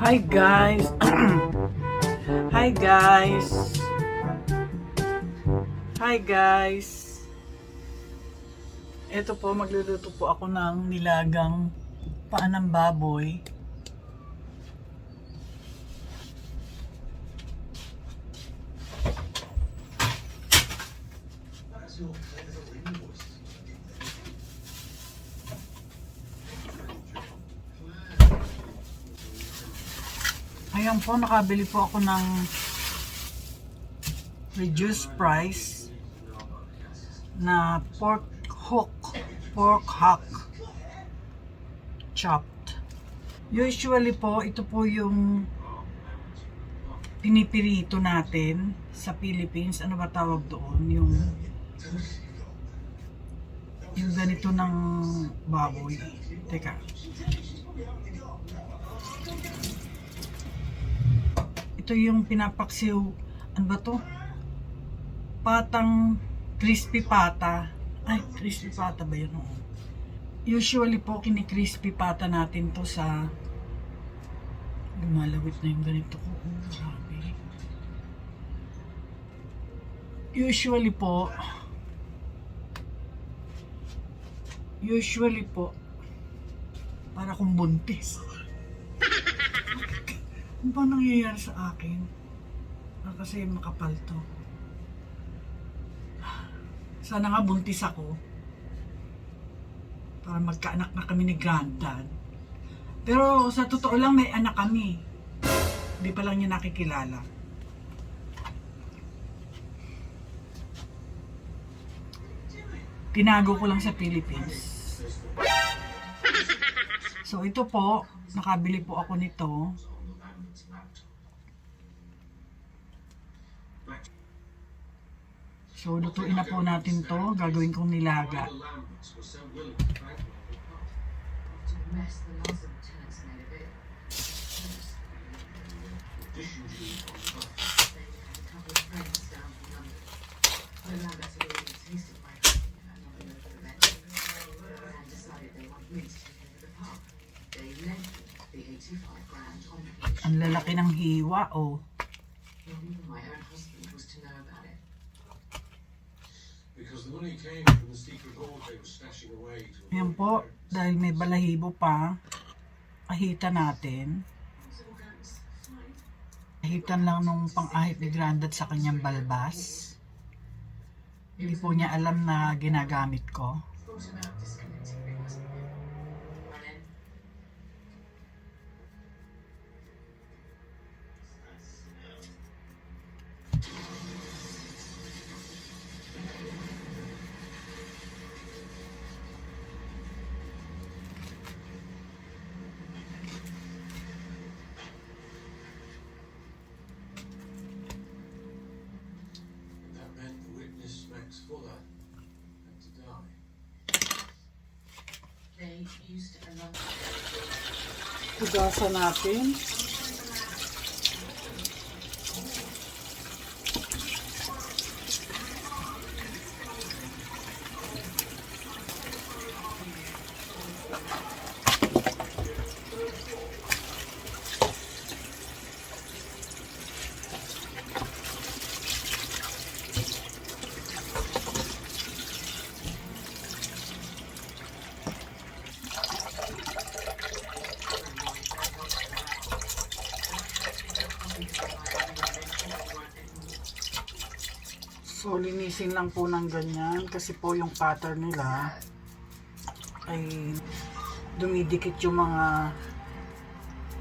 Hi guys. Hi guys. Hi guys. Ito po, magluluto po ako ng nilagang paa ng baboy. Ayan po, nakabili po ako ng reduced price na pork hock chopped. Usually po, ito po yung pinipirito natin sa Philippines. Ano ba tawag doon? Yung ganito ng baboy. Teka. Ito yung pinapaksiw. Ano ba to? Patang crispy pata. Ay, crispy pata ba yun? Usually po, kini-crispy pata natin to sa... Lumalawit na yung ganito ko. Grabe. Usually po, para kung buntis. Ano ba nangyayari sa akin? Kasi makapal to. Sana nga buntis ako. Para magkaanak na kami ni Granddad. Pero sa totoo lang, may anak kami. Hindi pa lang niya nakikilala. Tinago ko lang sa Philippines. So ito po, nakabili po ako nito. So lutuin na po natin to. Gagawin kong nilaga. Ang lalaki ng hiwa, oh. Ayan po, dahil may balahibo pa, ahitan natin. Ahitan lang nung pang-ahit ni Granddad sa kanyang balbas. Hindi po niya alam na ginagamit ko. Hugasan natin. So, linisin lang po ng ganyan kasi po yung pattern nila ay dumidikit yung mga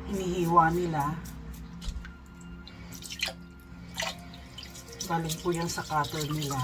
hinihiwa nila. Galing po yan sa cutter nila.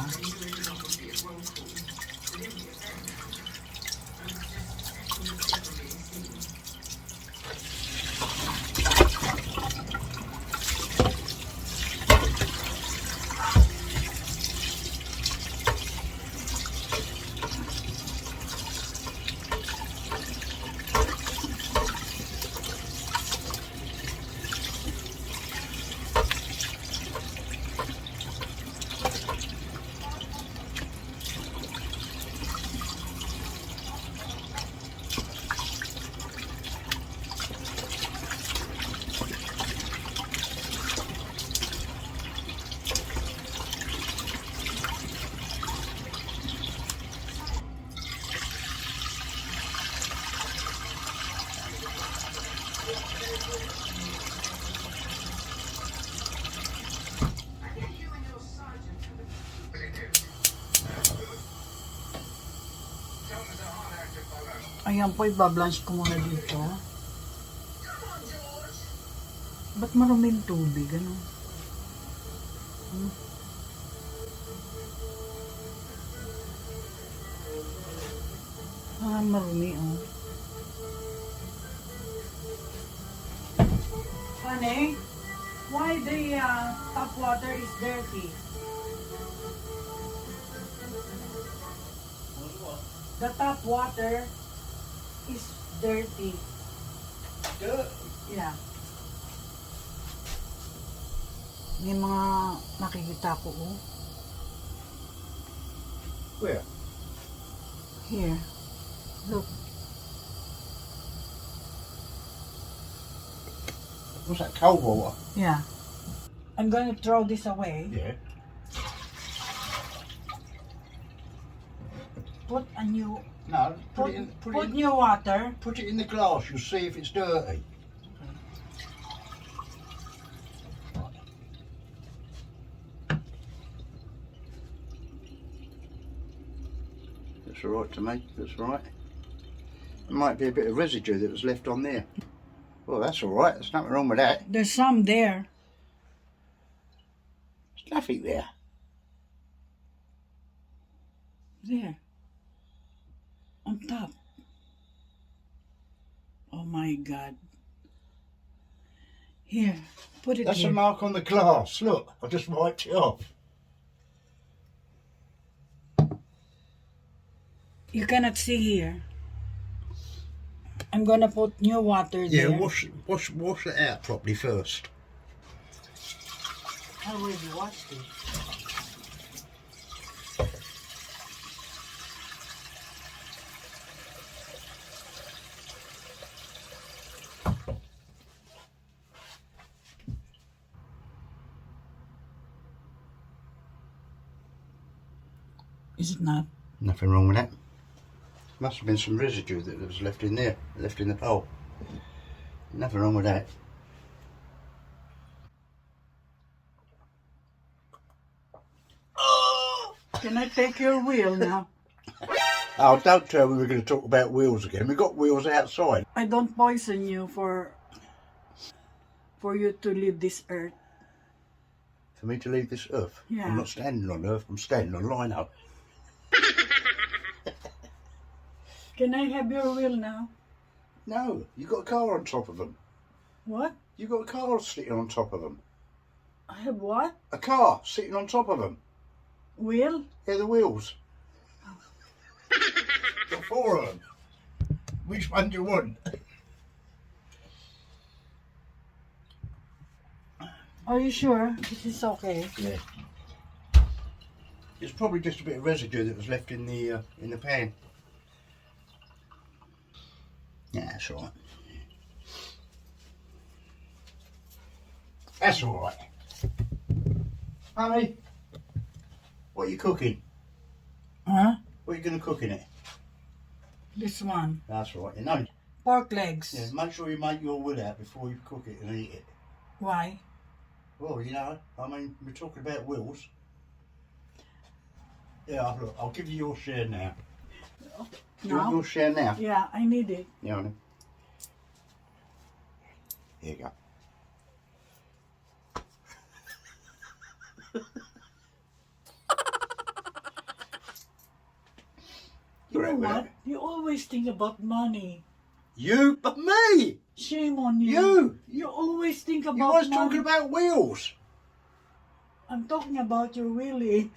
Ayan po, ibablanch ko muna dito. Ba't maruming tubig? Ano? Marumi, oh. Honey, why the tap water is dirty? The tap water is dirty. Dirt. Yeah. May mga nakikita ko, oh. Where? Here. Look. What's that, cold water? Yeah. I'm going to throw this away. Yeah. Put a new... No, Put, put put new water. Put it in the glass, you'll see if it's dirty. That's all right to me, that's all right. There might be a bit of residue that was left on there. Well, that's all right, there's nothing wrong with that. There's some there. There's nothing there. There. On top. Oh my God. Here, put it That's here. a mark on the glass, look, I just wiped it off. You cannot see here. I'm gonna put new water Yeah, there. wash it out properly first. I already washed it. Is it not? Nothing wrong with that. Must have been some residue that was left in there, left in the bowl. Nothing wrong with that. Can I take your wheel now? Oh, don't tell me we're going to talk about wheels again. We've got wheels outside. I don't poison you for you to leave this earth. For me to leave this earth? Yeah. I'm not standing on earth, I'm standing on lino. Can I have your wheel now? No, you got a car on top of them. What? You got a car sitting on top of them. I have what? A car sitting on top of them. Wheel? Yeah, the wheels. Got four of them. Which one do you want? Are you sure? This is okay. Yeah. It's probably just a bit of residue that was left in the pan. Yeah, that's all right. That's all right. Honey, what are you cooking? Huh? What are you going to cook in it? This one. That's all right. You know, Pork legs. yeah, make sure you make your will out before you cook it and eat it. Why? Well, you know, I mean, we're talking about wills. Yeah, look, I'll give you your share now. You want No? your share now? Yeah, I need it. Yeah, honey. Here you go. You know Right, what? right. You always think about money. You, but me! Shame on you. You! You always think about You was money. talking about wheels. I'm talking about your willy.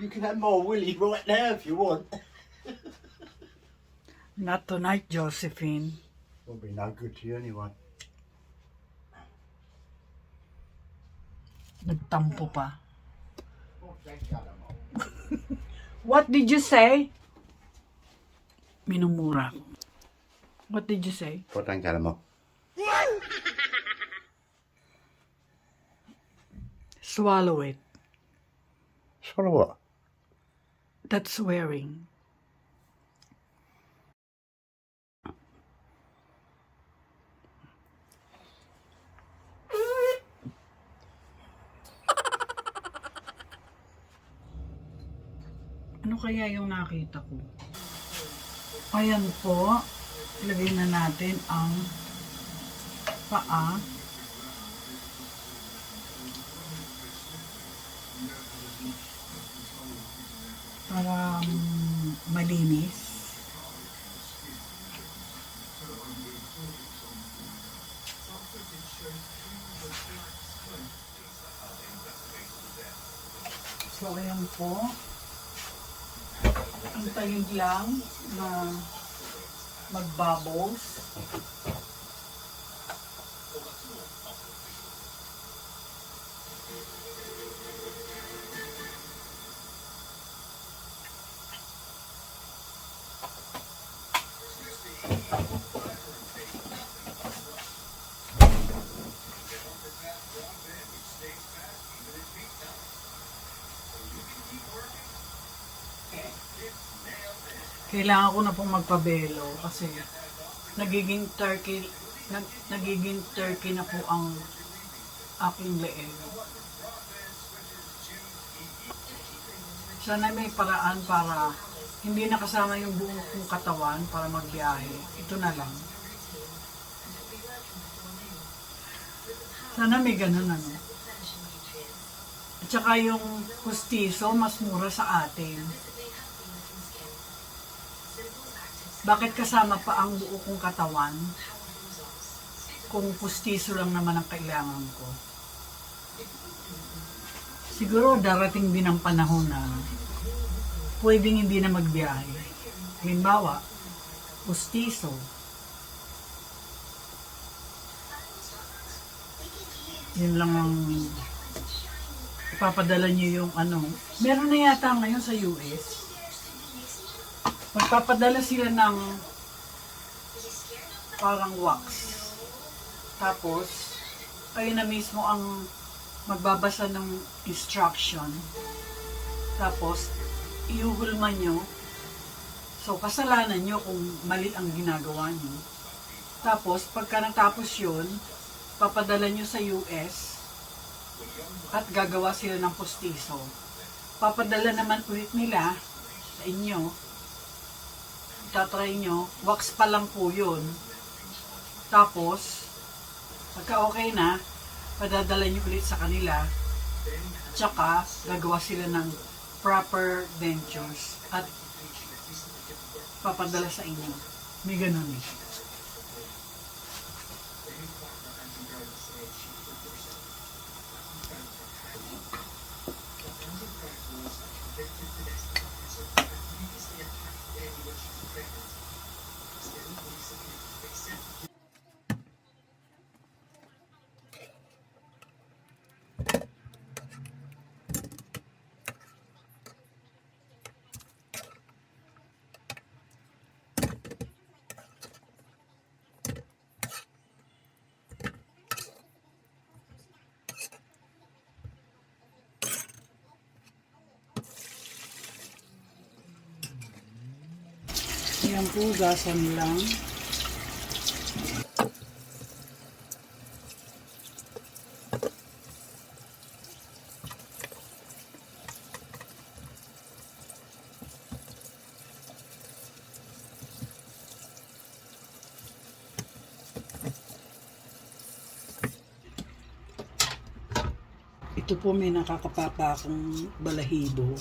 You can have more Willie right now if you want. Not tonight, Josephine. Won't be no good to you anyway. Nagtampo pa. What did you say? Minumura ko. What did you say? What don't get mo? Swallow it. Swallow what? That's swearing. Ano kaya yung nakita ko? Ayan po, ilagay na natin ang paa. Para malinis. So, ayan po. Antayin lang na mag-bubbles. Kailangan ko na pong magpabelo kasi nagiging turkey na po ang aking leeg. Sana may paraan para hindi nakasama yung buong kong katawan para magbiyahe. Ito na lang. Sana may ganun ano. At saka yung pustiso mas mura sa atin. Bakit kasama pa ang buo kong katawan kung pustiso lang naman ang kailangan ko? Siguro darating din ang panahon na pwedeng hindi na magbiyahe. Halimbawa, pustiso. Yun lang ang ipapadala niyo yung ano. Meron na yata ngayon sa US. Magpapadala sila ng parang wax. Tapos, kayo na mismo ang magbabasa ng instruction. Tapos, ihuhulma nyo. So, kasalanan nyo kung mali ang ginagawa nyo. Tapos, pagka natapos yun, papadala nyo sa US at gagawa sila ng pustiso. Papadala naman ulit nila sa inyo. Tatry nyo, wax pa lang po yun. Tapos, pagka okay na, padadala nyo ulit sa kanila. Tsaka, gagawa sila ng proper dentures at papadala sa inyo. May ganun eh. Yan po, gasan lang. Ito po may nakakapapa akong balahibo.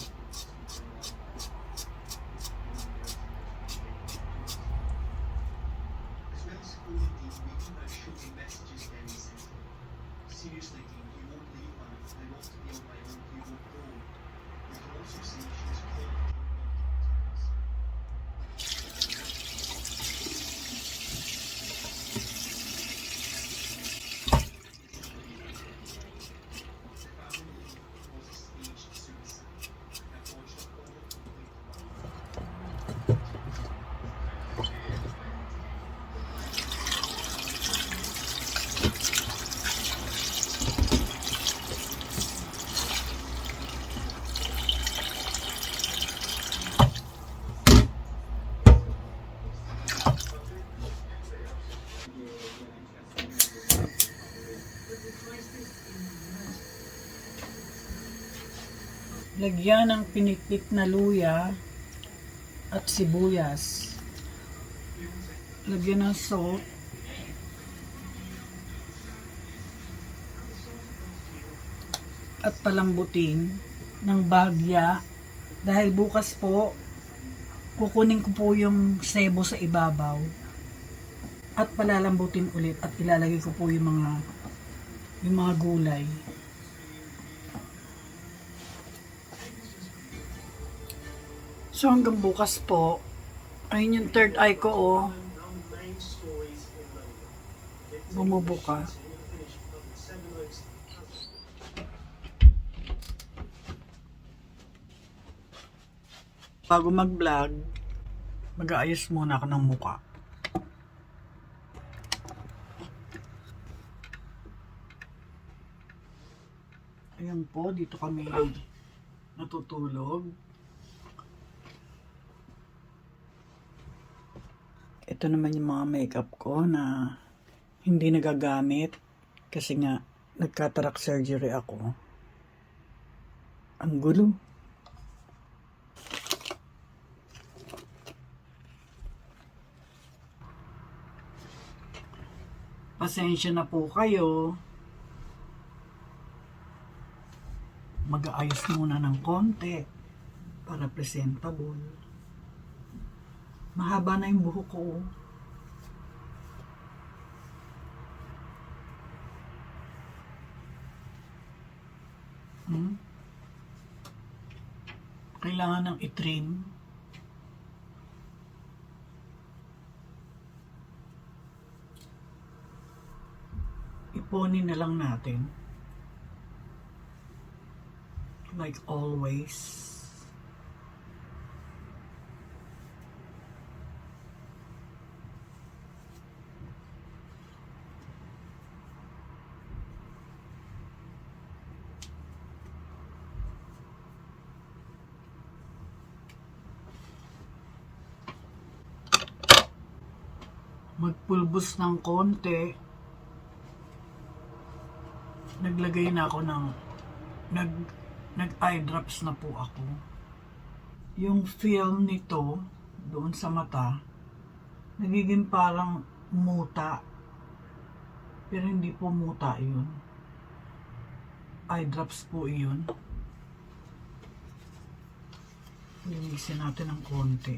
Lagyan ng pinipit na luya at sibuyas. Lagyan ng salt. At palambutin ng bahagya. Dahil bukas po, kukunin ko po yung sebo sa ibabaw. At palalambutin ulit at ilalagay ko po yung mga gulay. So hanggang bukas po, ayun yung third eye ko oh. Bumubuka. Bago mag-vlog, mag-aayos muna ako ng muka. Ayan po, dito kami natutulog. Ito naman yung mga makeup ko na hindi nagagamit kasi nga nagkatarak surgery ako. Ang gulo. Pasensya na po kayo. Mag-aayos muna ng konti para presentable. Mahaba na yung buhok ko. Kailangan ng i-trim. Iponin na lang natin. Like always. Magpulbos ng konti. Naglagay na ako ng nag-eye drops na po ako. Yung film nito doon sa mata nagiging parang muta. Pero hindi po muta yun. Eye drops po yun. Linisin natin ng konti.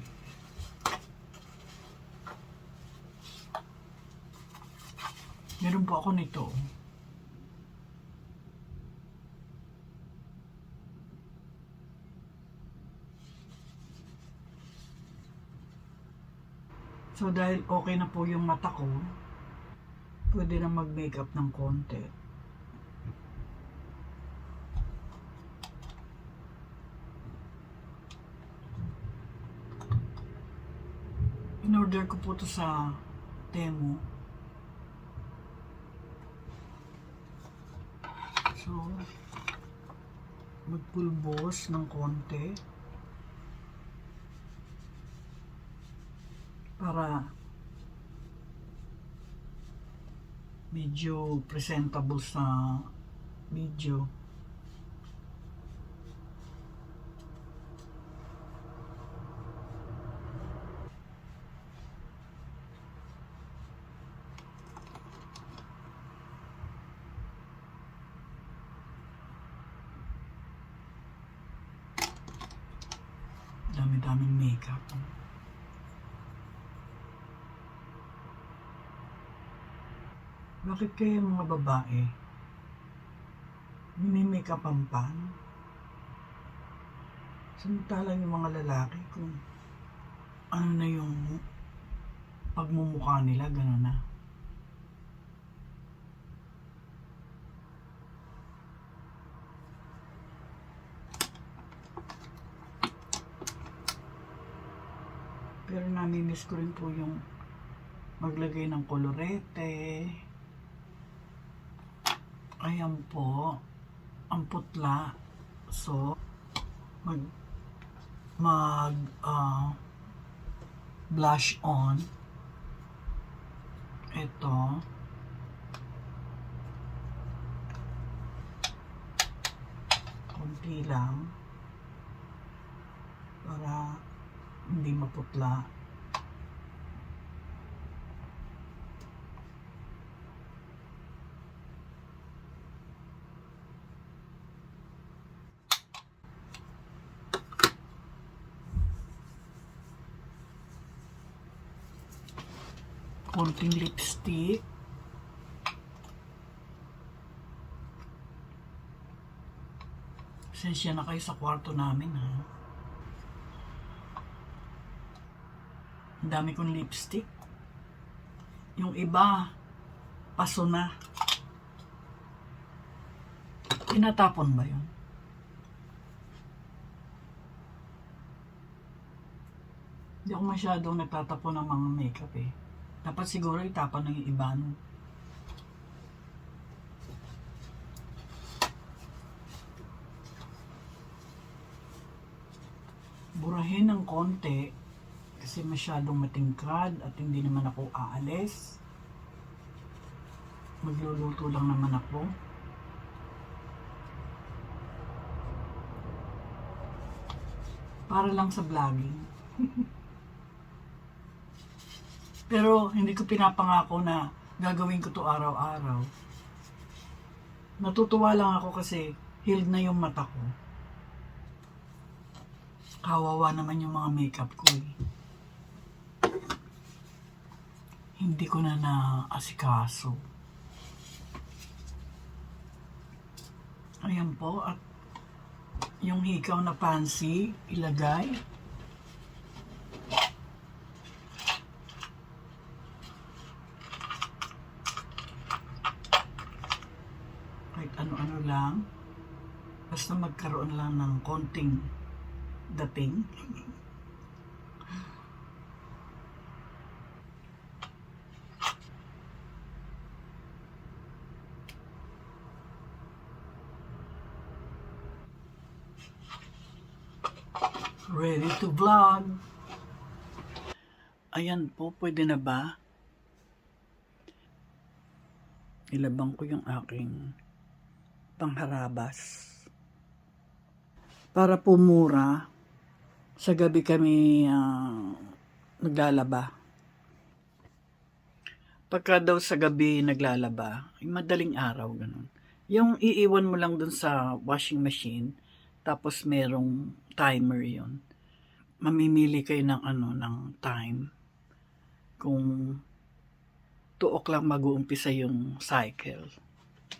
Meron po ako nito. So dahil okay na po yung mata ko, pwede na mag-makeup ng konti. In-order ko po to sa Temu. So, magpulbos ng konti para medyo presentable sa video. Dami-daming makeup. Bakit kaya mga babae mini-makeupan pa? Samantalang yung mga lalaki kung ano na yung pagmumukha nila, gano'n na. Pero namimiss ko rin po yung maglagay ng kolorete. Ayan po, ang putla. So, blush on. Ito. Konti lang. Para hindi maputla. konting lipstick. Sensya na kayo sa kwarto namin, ha? Ang dami kong lipstick. Yung iba, paso na. Tinatapon ba yun? Hindi ako masyadong nagtatapon ng mga makeup eh. Dapat siguro itapon ng iba, no? Burahin ng konti kasi masyadong matingkad at hindi naman ako aalis. Magluluto lang naman ako. Para lang sa vlogging. Pero hindi ko pinapangako na gagawin ko to araw-araw. Natutuwa lang ako kasi healed na yung mata ko. Kawawa naman yung mga makeup ko eh. Hindi ko na naasikaso. Ayan po, at yung hikaw na pansi, ilagay. Kahit ano-ano lang. Basta magkaroon lang ng konting dating. Ready to vlog. Ayan po, pwede na ba? Ilabang ko yung aking pangharabas. Para po mura, sa gabi kami naglalaba. Pagka daw sa gabi naglalaba, ay madaling araw, ganun. Yung iiwan mo lang dun sa washing machine, tapos merong timer yon. Mamimili kayo ng ng time. Kung 2 o'clock mag-uumpisa yung cycle.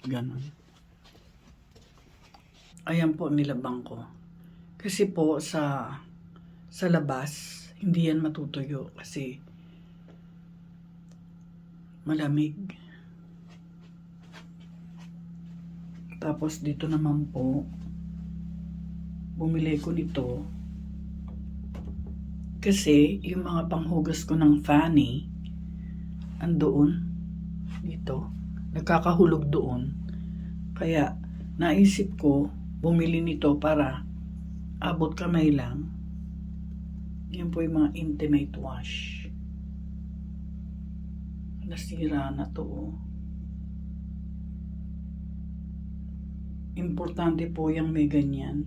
Ganun. Ayan po, nilabang ko. Kasi po sa labas, hindi yan matutuyo kasi malamig. Tapos dito naman po, bumili ko nito kasi yung mga panghugas ko ng fanny andoon dito, nagkakahulog doon. Kaya naisip ko bumili nito para abot kamay lang. Yan po yung mga intimate wash. Nasira na to. Importante po yung may ganyan.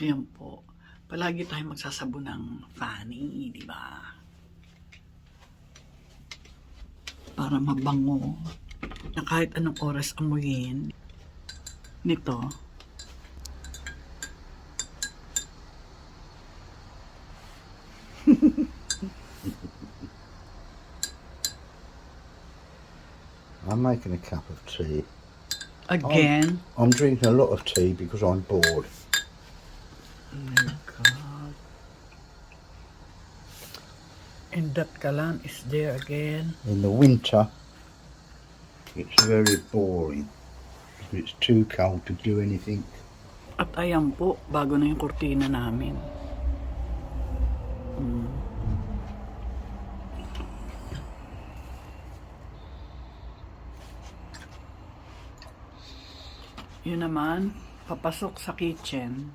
Ayan po. Palagi tayo magsasabon ng fanny, di ba? Para mabango. Na kahit anong oras amuyin nito. I'm making a cup of tea. Again? I'm drinking a lot of tea because I'm bored. Oh my God. And that kalan is there again. In the winter, it's very boring. It's too cold to do anything. At ayan po, bago na yung kurtina namin. Yun naman, papasok sa kitchen.